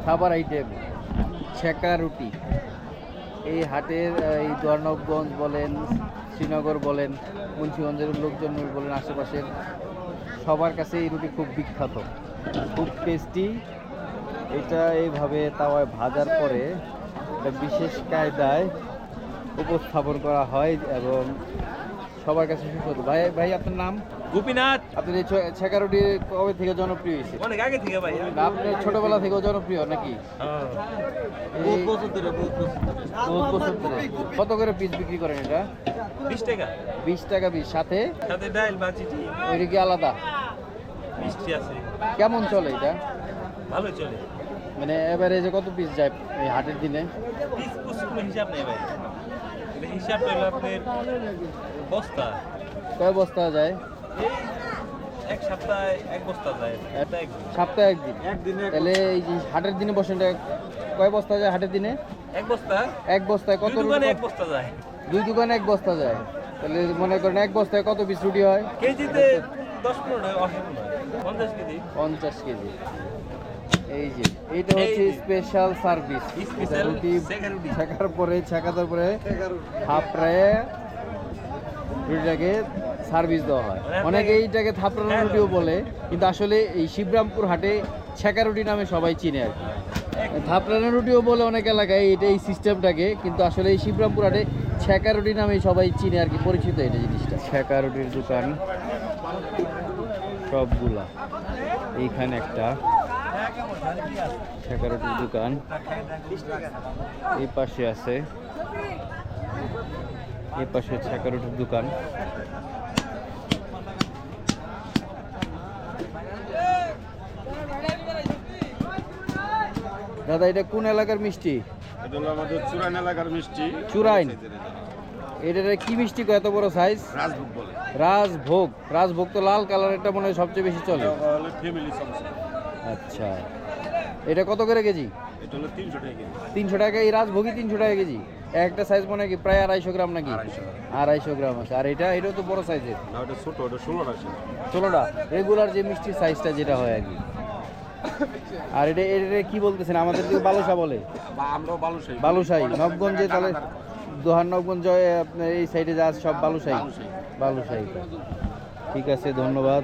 খাবার আইটেম ছেঁকা রুটি। এই হাটের এই দোয়ারনবগঞ্জ বলেন, শ্রীনগর বলেন, মুন্সিগঞ্জের লোকজন বলেন, আশেপাশের সবার কাছে এই রুটি খুব বিখ্যাত, খুব টেস্টি। এটা এইভাবে তাওয়ায় ভাজার পরে এটা বিশেষ কায়দায় উপস্থাপন করা হয় এবং সবার কাছে সুস্বাদু। ভাই ভাই আপনার নাম? গোপীনাথ। আপনার এই ছেঁকা রুটি কবে থেকে জনপ্রিয় হয়েছে? অনেক আগে থেকে ভাই। না আপনার ছোটবেলা থেকেও জনপ্রিয় নাকি? বহুত বছর ধরে। বহুত বছর ধরে। কত করে পিস বিক্রি করেন এটা? 20 টাকা। 20 টাকা পিস, সাথে সাথে ডাল বা চিটি ওইটা কি আলাদা? মিষ্টি আছে। কেমন চলে এটা? ভালো চলে। মানে এভারেজে কত পিস যায় এই হাটের দিনে? পিস কোনো হিসাব নেই ভাই। এটা হিসাব হলো আপনার বস্তা। কয় বস্তা যায়? এই এক সপ্তাহে এক বস্তা যায়। সপ্তাহে একদিন। তাহলে এই যে হাটের দিনে বসেন, এটা কয় বস্তা যায় হাটের দিনে? এক বস্তা। এক বস্তায় কত? দোকানে এক বস্তা যায়। দুই দোকানে এক বস্তা যায়। তাহলে মনে করেন এক বস্তায় কত পিস রুটি হয়? কেজিতে 10-15 50 কেজি। 50 কেজি। এই যে এইটা হচ্ছে স্পেশাল সার্ভিস। রুটি ছেঁকার পরে ছেঁকানোর পরে থাপড়ায় রুটিটাকে সার্ভিস দেওয়া হয়। অনেকে এইটাকে থাপড়ানো রুটিও বলে, কিন্তু আসলে এই শিবরামপুর হাটে ছেঁকা রুটি নামে সবাই চিনে আর কি। থাপড়ানো রুটিও বলে অনেক এলাকায় এটা, এই সিস্টেমটাকে, কিন্তু আসলে এই শিবরামপুর হাটে ছেঁকা রুটি নামে সবাই চিনে আর কি, পরিচিত এটা জিনিসটা। ছেঁকা রুটির দোকান সবগুলা। এইখানে একটা ছেঁকা রুটির দোকান, এই পাশে আছে, এই পাশে ছেঁকা রুটির দোকান। দাদা এটা কোন এলাকার মিষ্টি? এটা হলো আমাদের চুরাইন এলাকার মিষ্টি। চুরাইন? এটা কি মিষ্টি কত বড় সাইজ? রাজভোগ বলে। রাজভোগ। রাজভোগ তো লাল কালারেরটা মনে হয় সবচেয়ে বেশি চলে। এটা হলো ফ্যামিলি সমস্যা। আচ্ছা, এটা কত করে কেজি? এটা হলো 300 টাকা কেজি। 300 টাকা? এই রাজভোগই 300 টাকা কেজি? একটা সাইজ মনে হয় কি প্রায় 250 গ্রাম নাকি? 250 গ্রাম আছে। আর এটাও তো বড় সাইজের। না ওটা ছোট, ওটা 16 টাকা। 16টা রেগুলার যে মিষ্টির সাইজটা যেটা হয় আর কি। আর এটা কি বলতেছেন? আমাদের দিকে বালুশা বলে। আমরাও বালুশাহী। বালুশাহী নবগঞ্জে, তাহলে দোহার নবগঞ্জ আপনার এই সাইডে যা আছে সব বালুশাহী। বালুশাহী। ঠিক আছে, ধন্যবাদ।